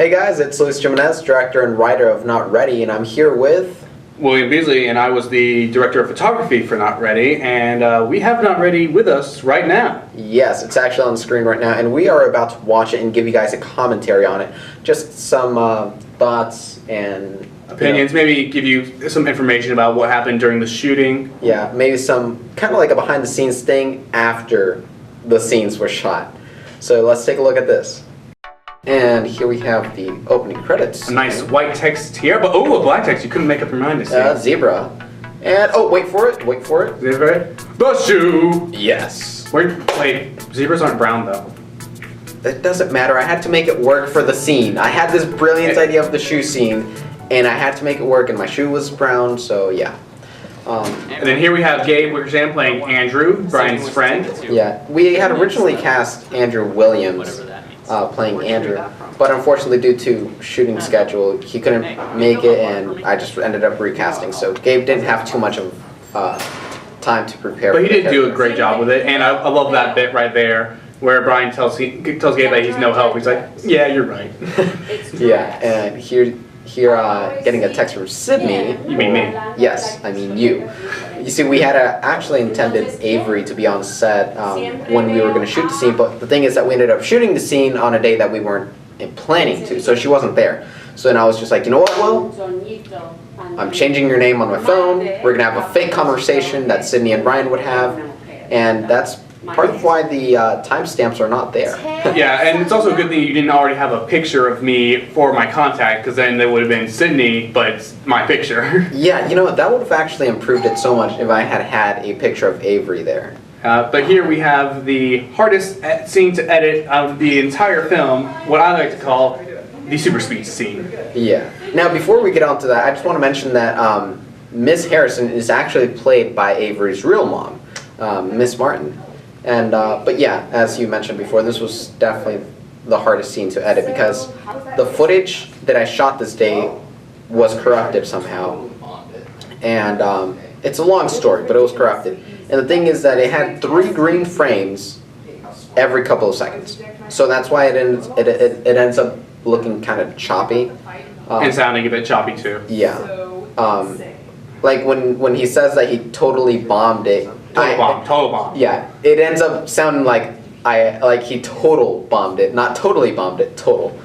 Hey guys, it's Luis Jimenez, director and writer of Not Ready, and I'm here with... Will Beasley, and I was the director of photography for Not Ready, and we have Not Ready with us right now. Yes, it's actually on the screen right now, and we are about to watch it and give you guys a commentary on it. Just some thoughts and... Opinions, maybe give you some information about what happened during the shooting. Yeah, maybe some kind of like a behind-the-scenes thing after the scenes were shot. So let's take a look at this. And here we have the opening credits. A nice white text here, but oh, a black text. You couldn't make up your mind to see. Zebra. And, oh, wait for it, wait for it. Zebra. The shoe! Yes. Wait, zebras aren't brown though. It doesn't matter, I had to make it work for the scene. I had this brilliant idea of the shoe scene, and I had to make it work, and my shoe was brown, so yeah. And then here we have Gabe Wickersham playing Andrew, Brian's friend. Yeah, we had originally cast Andrew Williams playing Andrew, but unfortunately due to shooting schedule, he couldn't make it, and I just ended up recasting. So Gabe didn't have too much of time to prepare. But he did do a great job with it, and I love that bit right there where Brian tells Gabe that he's no help. He's like, yeah, you're right. Yeah, and here getting a text from Sydney. You mean me? Yes, I mean you. You see, we had actually intended Avery to be on set when we were going to shoot the scene, but the thing is that we ended up shooting the scene on a day that we weren't planning to, so she wasn't there. So then I was just like, you know what, Will? I'm changing your name on my phone. We're going to have a fake conversation that Sydney and Brian would have, and that's part of why the timestamps are not there. Yeah, and it's also a good thing you didn't already have a picture of me for my contact, because then there would have been Sydney, but it's my picture. Yeah, you know what, that would have actually improved it so much if I had had a picture of Avery there. But here we have the hardest scene to edit out of the entire film, what I like to call the super speed scene. Yeah. Now, before we get on to that, I just want to mention that Miss Harrison is actually played by Avery's real mom, Miss Martin. And but yeah, as you mentioned before, this was definitely the hardest scene to edit because the footage that I shot this day was corrupted somehow, and it's a long story, but it was corrupted. And the thing is that it had 3 green frames every couple of seconds, so that's why it ends up looking kind of choppy And sounding a bit choppy too. Yeah, like when he says that he totally bombed it. Total bomb. Yeah, it ends up sounding like he total bombed it, not totally bombed it, total.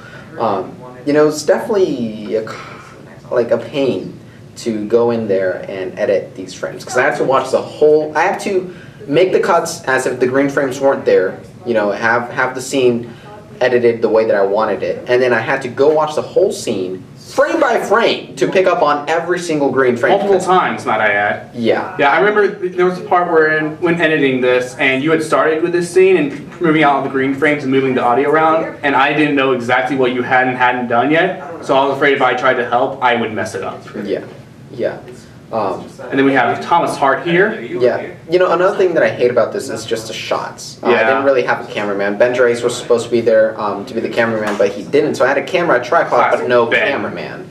You know, it's definitely a pain to go in there and edit these frames because I have to watch the whole. I have to make the cuts as if the green frames weren't there. You know, have the scene edited the way that I wanted it, and then I had to go watch the whole scene frame by frame to pick up on every single green frame. Multiple times, might I add. Yeah. Yeah, I remember there was a part where when editing this, and you had started with this scene and moving out the green frames and moving the audio around, and I didn't know exactly what you hadn't done yet, so I was afraid if I tried to help, I would mess it up. Yeah. Yeah. And then we have Thomas Hart here. Yeah. You know, another thing that I hate about this is just the shots. I didn't really have a cameraman. Ben Drace was supposed to be there to be the cameraman, but he didn't. So I had a camera, a tripod, but no cameraman.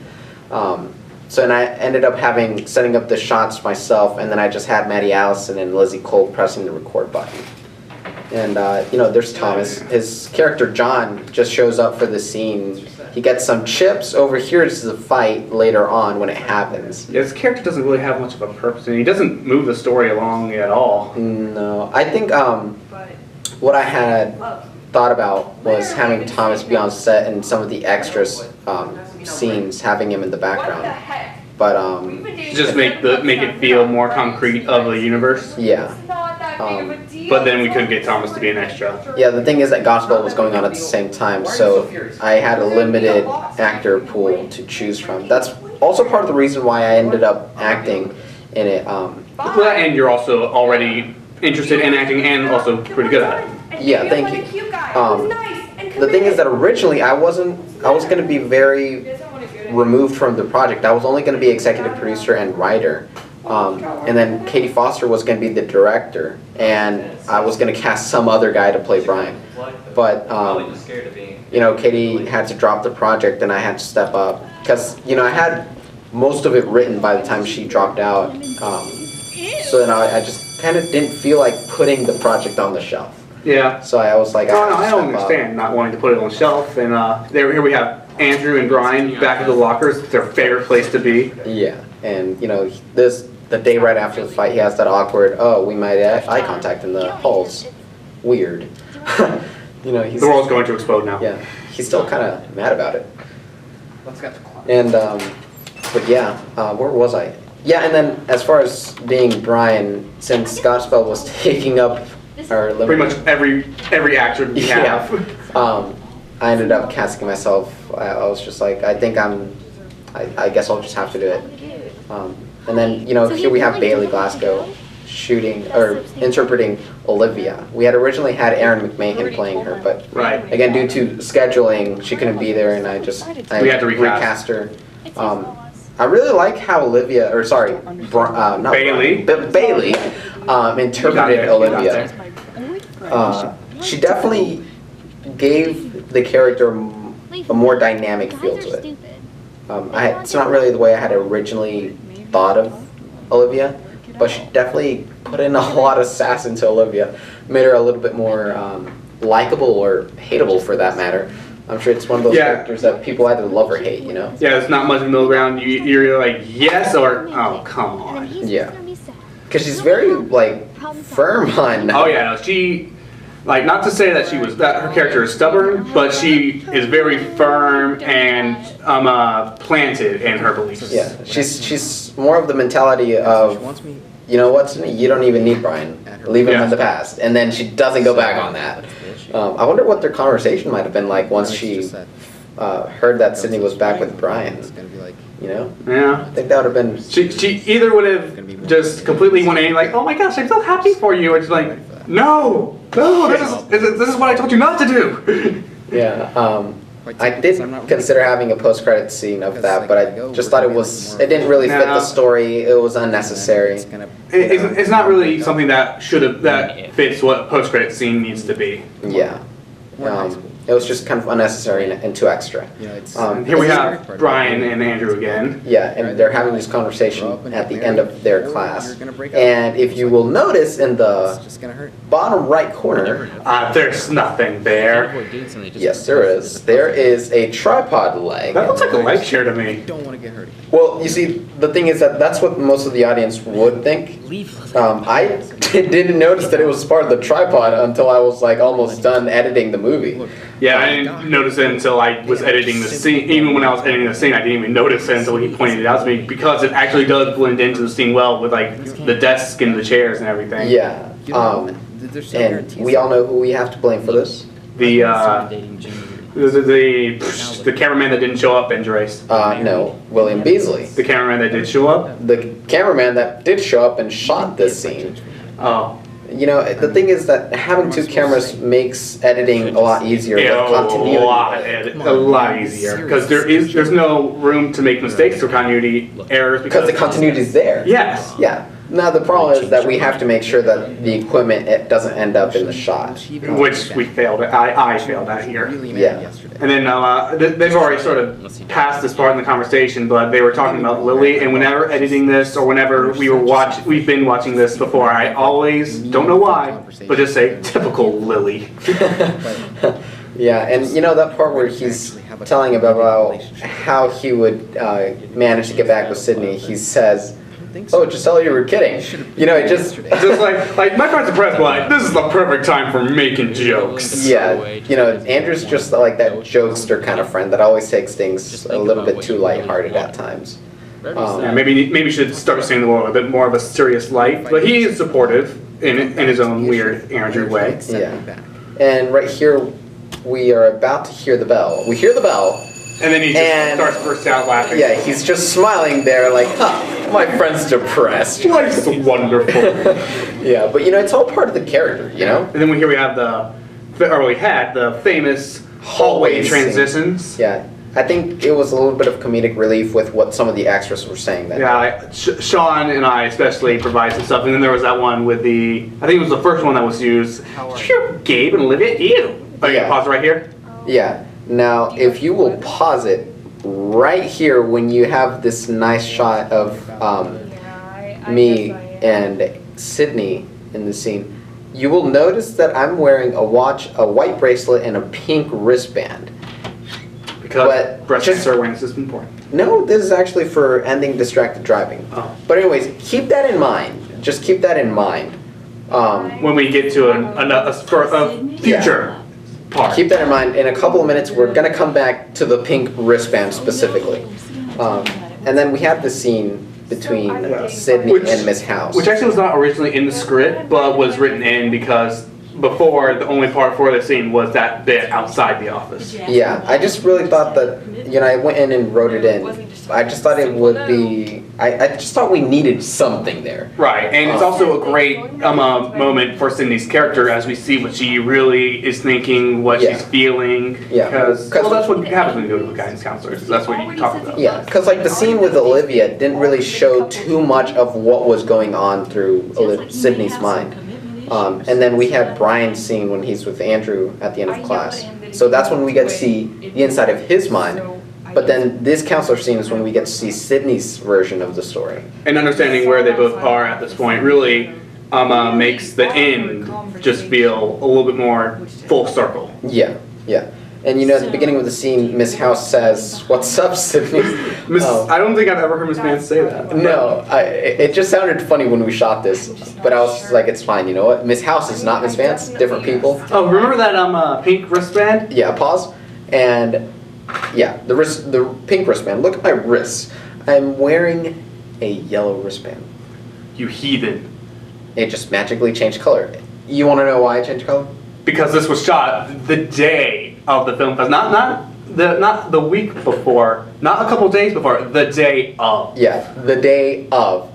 So then I ended up setting up the shots myself, and then I just had Maddie Allison and Lizzie Cole pressing the record button. And, you know, there's Thomas. His character, John, just shows up for the scene. He gets some chips. Over here is the fight later on when it happens. Yeah, his character doesn't really have much of a purpose, and he doesn't move the story along at all. No. I think what I had thought about was having Thomas be on set and some of the extras scenes, having him in the background. But just make it feel more concrete of the universe. Yeah. But then we couldn't get Thomas to be an extra. Yeah, the thing is that Gospel was going on at the same time, so I had a limited actor pool to choose from. That's also part of the reason why I ended up acting in it. And you're also already interested in acting and also pretty good at it. Yeah, thank you. The thing is that originally I was going to be very removed from the project. I was only going to be executive producer and writer. And then Katie Foster was going to be the director, and I was going to cast some other guy to play Brian. But, you know, Katie had to drop the project and I had to step up. Because, you know, I had most of it written by the time she dropped out. So then I just kind of didn't feel like putting the project on the shelf. Yeah. So I was like, No, have to I don't step up. understand not wanting to put it on the shelf. And here we have Andrew and Brian back at the lockers. It's their favorite place to be. Yeah, and you know, the day right after the fight, he has that awkward, oh, we might have eye contact in the halls. Weird. You know, he's The world's going to explode now. yeah, he's still kind of mad about it. And but yeah, where was I? Yeah, and then as far as being Brian, since Godspell was taking up our Pretty much every actor we have. I ended up casting myself. I was just like, I think I guess I'll just have to do it. And then, you know, here we have Bailey Glasgow shooting or interpreting Olivia. We had originally had Erin McMahon playing her, but Right. again, due to scheduling, she couldn't be there, and We had to recast her. I really like how Olivia, or sorry, not Bailey. Brian, but Bailey interpreted Olivia. She definitely gave the character a more dynamic feel to it. It's not really the way I had originally thought of Olivia, but she definitely put in a lot of sass into Olivia, made her a little bit more likable or hateable for that matter. I'm sure it's one of those characters that people either love or hate, you know? Yeah, there's not much middle ground. You're either like, yes, or, oh, come on. Yeah. Because she's very, like, firm on... Oh, yeah, no, she... Like, not to say that her character is stubborn, but she is very firm and planted in her beliefs. Yeah, she's more of the mentality of, you know what, you don't even need Brian. Leave him in the past. And then she doesn't go back on that. I wonder what their conversation might have been like once she heard that Sydney was back with Brian. You know? Yeah. I think that would have been... She either would have just completely went in like, oh my gosh, I'm so happy for you. Or just like, no, this is what I told you not to do. Yeah, I did consider having a post-credit scene of that, but I just thought it didn't really fit the story. It was unnecessary. It's not really something that fits what a post-credit scene needs to be. Yeah. It was just kind of unnecessary and too extra. Here we have Brian and Andrew again. Yeah, and they're having this conversation at the end of their class. And if you will notice in the bottom right corner... there's nothing there. Yes, there is. There is a tripod leg. That looks like a leg chair to me. Well, you see, the thing is that that's what most of the audience would think. I didn't notice that it was part of the tripod until I was like almost done editing the movie. Yeah, I didn't notice it until I was editing the scene. Even when I was editing the scene, I didn't even notice it until he pointed it out to me, because it actually does blend into the scene well with like the desk and the chairs and everything. Yeah. And we all know who we have to blame for this. The cameraman that didn't show up, Andres. No, William Beasley. The cameraman that did show up? The cameraman that did show up and shot this scene. Oh. You know, the thing is that having two cameras makes editing a lot easier. Yeah, continuity. a lot easier, because there's no room to make mistakes or continuity errors Because the continuity is there. Yes. Yeah. Now the problem is that we have to make sure that the equipment doesn't end up in the shot. Which we failed at. I failed at here. Yeah. And then they've already sort of passed this part in the conversation, but they were talking about Lily, and whenever editing this or whenever we've been watching this before, I always, don't know why, but just say, typical Lily. Yeah, and you know that part where he's telling about how he would manage to get back with Sydney, he says, oh, Giselle, you were kidding. You know, it just like my friends are pressed, but this is the perfect time for making jokes. Yeah, you know, Andrew's just like that jokester kind of friend that always takes things a little bit too lighthearted at times. Yeah, maybe you should start seeing the world a bit more of a serious light, but he is supportive in his own weird Andrew way. Yeah, and right here we are about to hear the bell. We hear the bell. And then he just starts bursting out laughing. Yeah, he's just smiling there like, huh, my friend's depressed. Life's wonderful. Yeah, but you know, it's all part of the character, you know? And then we had the famous hallway transitions. Yeah, I think it was a little bit of comedic relief with what some of the extras were saying that Yeah, Sean and I especially provided some stuff. And then there was that one with I think it was the first one that was used. Gabe and Olivia, ew. Oh, yeah. Pause right here? Yeah. Now, if you will pause it right here when you have this nice shot of me and Sydney in the scene, you will notice that I'm wearing a watch, a white bracelet, and a pink wristband. Because breast cancer awareness is important. No, this is actually for ending distracted driving. Oh. But anyways, keep that in mind. Just keep that in mind. When we get to a future part. Keep that in mind. In a couple of minutes, we're going to come back to the pink wristband specifically. And then we have the scene between Sydney and Miss House. Which actually was not originally in the script, but was written in because before, the only part for the scene was that bit outside the office. Yeah, I just really thought that, I went in and wrote it in. I just thought it would be, I just thought we needed something there. Right, and it's also a great moment for Sydney's character as we see what she really is thinking, what she's feeling. Yeah. Because, well, that's what happens when you go to a guidance counselor. That's what you talk about. Yeah, because like the scene with Olivia didn't really show too much of what was going on through Sydney's mind. And then we had Brian's scene when he's with Andrew at the end of class. So that's when we get to see the inside of his mind. But then this counselor scene is when we get to see Sydney's version of the story. And understanding where they both are at this point really makes the end just feel a little bit more full circle. Yeah, yeah. And at the beginning of the scene, Miss House says, "What's up, Sydney?" I don't think I've ever heard Miss Vance say that. No, it just sounded funny when we shot this, but I was just like, it's fine, you know what? Miss House is not Miss Vance, different people. Oh, remember that pink wristband? Yeah, pause. And yeah, the pink wristband. Look at my wrists. I'm wearing a yellow wristband. You heathen. It just magically changed color. You want to know why it changed color? Because this was shot the day of the film fest, not the week before, not a couple days before, the day of. Yeah, the day of.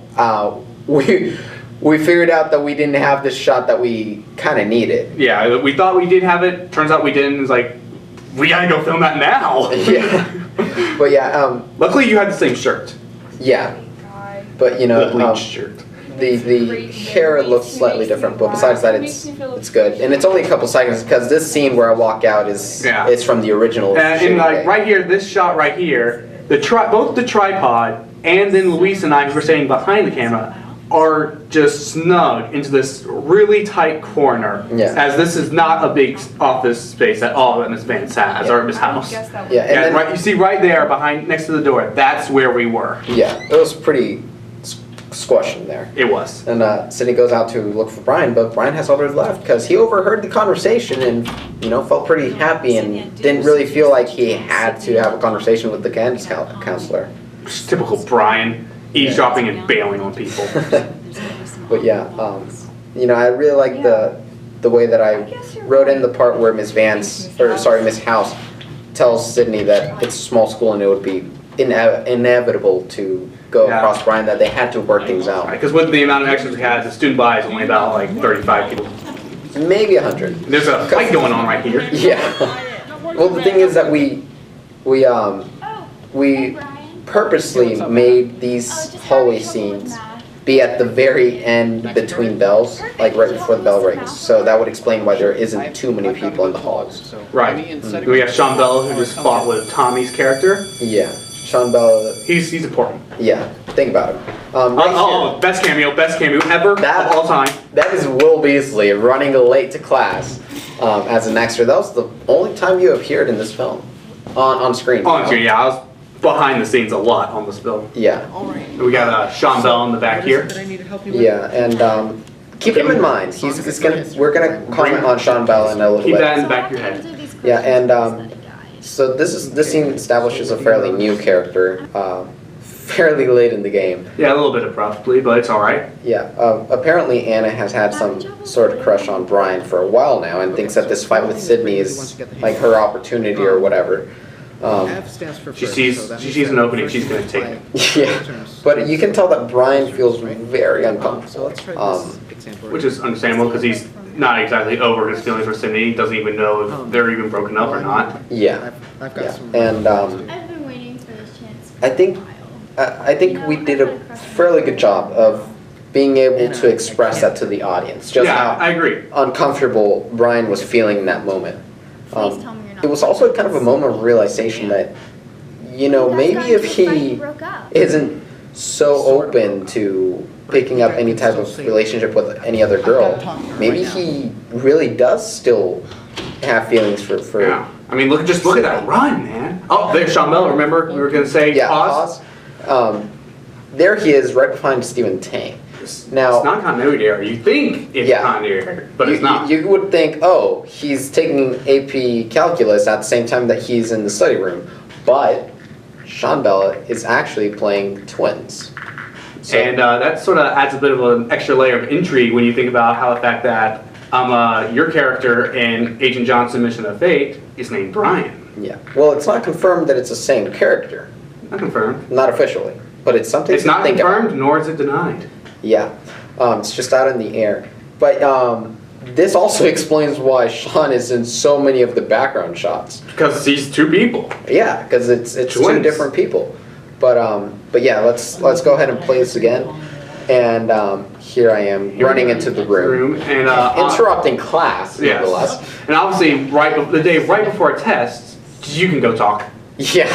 We figured out that we didn't have this shot that we kind of needed. Yeah, we thought we did have it. Turns out we didn't. It's like, we gotta go film that now. Yeah, but yeah. Luckily, you had the same shirt. Yeah, but the bleached shirt. The hair looks slightly different, but besides that, it's good. And it's only a couple seconds because this scene where I walk out is it's from the original. And like right here, this shot right here, both the tripod and then Luis and I, who were standing behind the camera, are just snug into this really tight corner. Yeah. As this is not a big office space at all that Miss Vance has, or Miss House. Yeah, and then, you see right there behind, next to the door, that's where we were. Yeah, it was pretty squashed in there. It was. And Sydney goes out to look for Brian, but Brian has already left because he overheard the conversation and, felt pretty happy and didn't really feel like he had to have a conversation with the guidance counselor. Just typical Brian, eavesdropping and bailing on people. But yeah, I really like the way that I wrote in the part where Miss House tells Sydney that it's a small school and it would be inevitable to go across Brian, that they had to work things out. Because with the amount of extras we had, the student body is only about like 35 people. Maybe 100. There's a fight going on right here. Yeah. Well, the thing is that we purposely made these hallway scenes be at the very end between bells, like right before the bell rings. So that would explain why there isn't too many people in the halls. Right. We have Sean Bell, who just fought with Tommy's character. Yeah. Sean Bell. He's important. Yeah, think about it. Best cameo ever of all time. That is Will Beasley running late to class as an extra. That was the only time you appeared in this film on screen. On screen, yeah. I was behind the scenes a lot on this film. Yeah. We got Sean Bell in the back here. Yeah, and keep him in mind. We're gonna comment on Sean Bell in a little bit. Keep that in the back of your head. Yeah, and so this scene establishes a fairly new character, fairly late in the game. Yeah, a little bit abruptly, but it's all right. Yeah, apparently Anna has had some sort of crush on Brian for a while now, and thinks that this fight with Sydney is like her opportunity or whatever. She sees an opening, she's going to take it. Yeah, but you can tell that Brian feels very uncomfortable. Which is understandable because he's not exactly over his feelings for Sydney. He doesn't even know if they're even broken up or not. Yeah, and I've been waiting for this chance. I think we did a fairly good job of being able to express that to the audience. Just how I agree. Uncomfortable Brian was feeling in that moment. It was also kind of a moment of realization that, maybe if he isn't so open to picking up any type of relationship with any other girl, maybe he really does still have feelings for Yeah. I mean, look at that run, man. Oh, there's Sean Bell. Remember, we were gonna say pause. There he is, right behind Stephen Tang. Now, it's not continuity error. You think it's continuity error, but it's not. You would think, oh, he's taking AP Calculus at the same time that he's in the study room, but Sean Bell is actually playing twins. So, And that sort of adds a bit of an extra layer of intrigue when you think about how the fact that your character in Agent Johnson Mission of Fate is named Brian. yeah. Well, it's not confirmed that it's the same character. Not confirmed. Not officially, but it's something It's to not think confirmed, about. nor is it denied. Yeah. It's just out in the air. But this also explains why Sean is in so many of the background shots. Because he's two people. Yeah, because it's two Twins. different people. But yeah, let's go ahead and play this again. And here I am running into the room. And Interrupting class, nevertheless. yes. And obviously, the day right before a test, you can go talk. Yeah.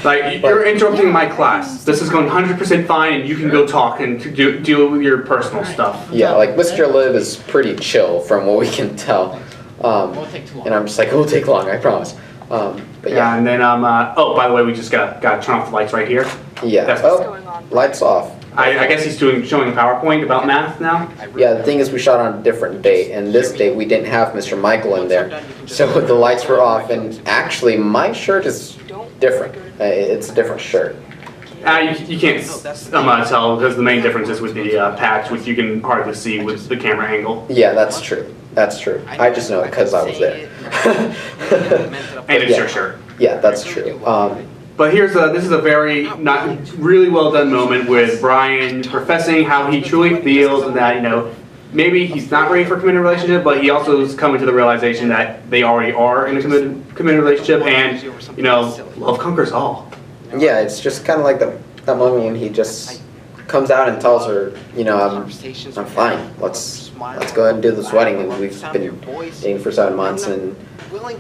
Like, you're interrupting my class. This is going 100% fine, and you can go talk and deal with your personal stuff. Yeah, like Mr. Lib is pretty chill from what we can tell. And I'm just like, it will take long, I promise. But yeah. And then, oh, by the way, we just got to turn off the lights right here. Yeah. That's Oh, what's going on. lights off. I guess he's showing a PowerPoint about math now. Yeah, the thing is we shot on a different date, and this date we didn't have Mr. Michael in there. So the lights were off, and actually my shirt is different. It's a different shirt. You can't tell because the main difference is with the patch, which you can hardly see with the camera angle. Yeah, that's true. That's true. I just know it because I was there. And it's your shirt. Yeah, that's true. But this is a very really well done moment with Brian professing how he truly feels and that maybe he's not ready for a committed relationship, but he also is coming to the realization that they already are in a committed relationship, and love conquers all. Yeah, it's just kind of like that moment when he just comes out and tells her, I'm fine. Let's go ahead and do this wedding, and we've been dating for 7 months, and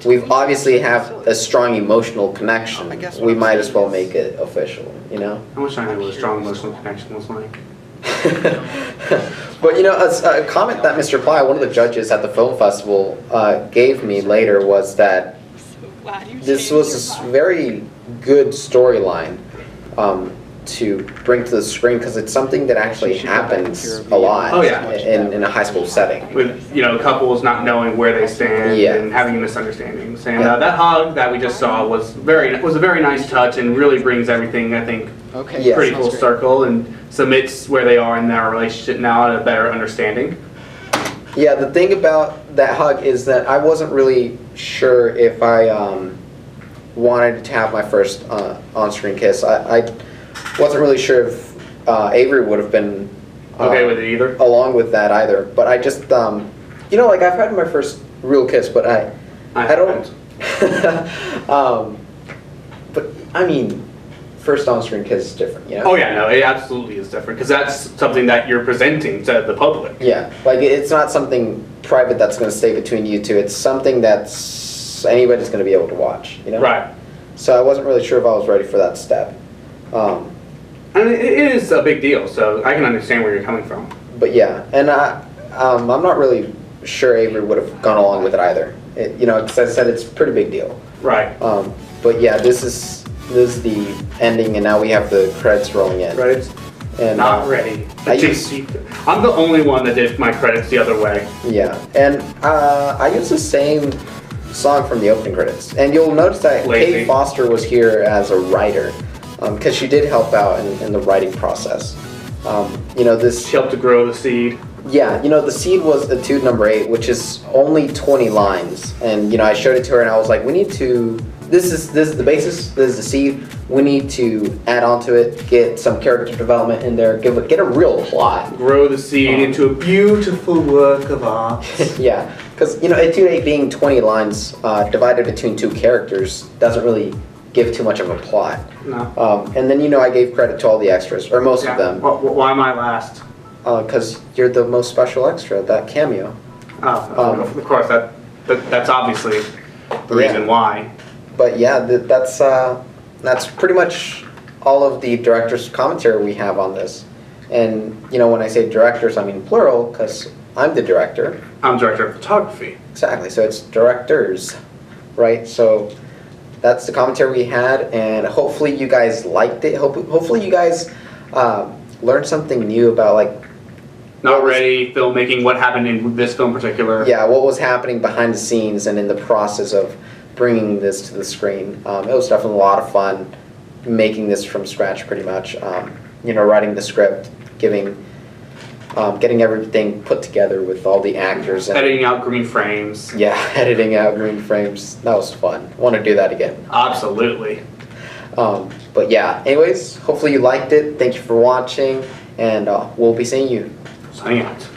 we've obviously have a strong emotional connection. We might as well make it official, I wish I knew what a strong emotional connection was like. But a comment that Mr. Ply, one of the judges at the film festival, gave me later was that this was a very good storyline to bring to the screen because it's something that actually happens a lot in a high school setting. With couples not knowing where they stand and having misunderstandings. And that hug that we just saw was a very nice touch and really brings everything, I think, pretty full circle and submits where they are in their relationship now at a better understanding. Yeah, the thing about that hug is that I wasn't really sure if I wanted to have my first on-screen kiss. I wasn't really sure if Avery would have been okay with it either. Along with that either. But I just, like I've had my first real kiss, but I don't. But I mean, first on-screen kiss is different, Oh yeah, no, it absolutely is different because that's something that you're presenting to the public. Yeah, like it's not something private that's going to stay between you two. It's something that's anybody's going to be able to watch, Right. So I wasn't really sure if I was ready for that step. I mean, it is a big deal, so I can understand where you're coming from. But yeah, and I'm not really sure Avery would have gone along with it either. Because I said it's a pretty big deal. Right. But yeah, this is the ending, and now we have the credits rolling in. Credits. And not ready. I'm the only one that did my credits the other way. Yeah, and I used the same song from the opening credits, and you'll notice that Kate Foster was here as a writer. Because she did help out in the writing process. She helped to grow the seed. Yeah, the seed was etude number 8, which is only 20 lines. And, I showed it to her and I was like, we need to, this is the basis, this is the seed. We need to add on to it, get some character development in there, get a real plot. Grow the seed into a beautiful work of art. Yeah, because, etude 8 being 20 lines divided between 2 characters doesn't really give too much of a plot. No. And then, I gave credit to all the extras, or most of them. Why am I last? Because you're the most special extra, that cameo. Oh, of course, that's obviously the reason why. But yeah, that's pretty much all of the director's commentary we have on this. And, when I say directors, I mean plural, because I'm the director. I'm director of photography. Exactly, so it's directors, right? So that's the commentary we had, and hopefully you guys liked it. Hopefully you guys learned something new about, Not ready, filmmaking, what happened in this film in particular. yeah, what was happening behind the scenes and in the process of bringing this to the screen. It was definitely a lot of fun making this from scratch, pretty much. Writing the script, getting everything put together with all the actors. And, Editing out green frames. yeah, editing out green frames. That was fun. Want to do that again. Absolutely. But yeah, anyways, hopefully you liked it. Thank you for watching, and we'll be seeing you. Signing out.